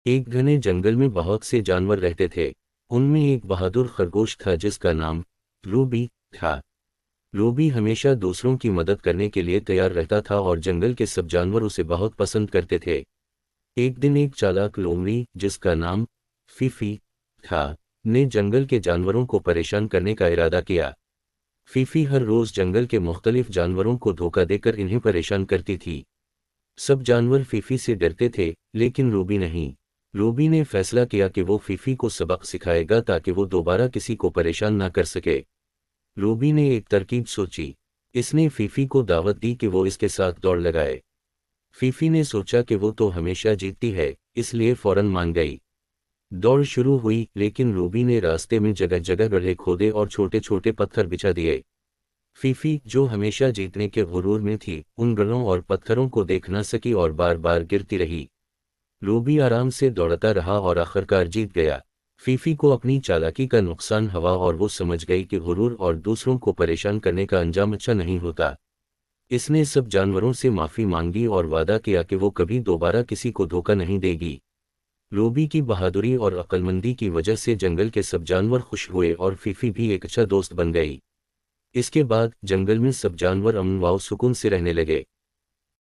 एक घने जंगल में बहुत से जानवर रहते थे। उनमें एक बहादुर खरगोश था जिसका नाम रूबी था। रूबी हमेशा दूसरों की मदद करने के लिए तैयार रहता था और जंगल के सब जानवर उसे बहुत पसंद करते थे। एक दिन एक चालाक लोमड़ी जिसका नाम फीफी था ने जंगल के जानवरों को परेशान करने का इरादा किया। फीफी हर रोज जंगल के मुख्तलिफ जानवरों को धोखा देकर इन्हें परेशान करती थी। सब जानवर फीफी से डरते थे, लेकिन रूबी नहीं। रूबी ने फैसला किया कि वो फीफी को सबक सिखाएगा ताकि वो दोबारा किसी को परेशान ना कर सके। रूबी ने एक तरकीब सोची। इसने फीफी को दावत दी कि वो इसके साथ दौड़ लगाए। फीफी ने सोचा कि वो तो हमेशा जीतती है, इसलिए फौरन मान गई। दौड़ शुरू हुई, लेकिन रूबी ने रास्ते में जगह जगह गड्ढे खोदे और छोटे छोटे पत्थर बिछा दिए। फीफी, जो हमेशा जीतने के गुरूर में थी, उन गड्ढों और पत्थरों को देख न सकी और बार बार गिरती रही। रूबी आराम से दौड़ता रहा और आखिरकार जीत गया। फीफी को अपनी चालाकी का नुकसान हुआ और वो समझ गई कि गुरूर और दूसरों को परेशान करने का अंजाम अच्छा नहीं होता। इसने सब जानवरों से माफ़ी मांगी और वादा किया कि वो कभी दोबारा किसी को धोखा नहीं देगी। रूबी की बहादुरी और अक्लमंदी की वजह से जंगल के सब जानवर खुश हुए और फीफी भी एक अच्छा दोस्त बन गई। इसके बाद जंगल में सब जानवर अमन व सुकून से रहने लगे।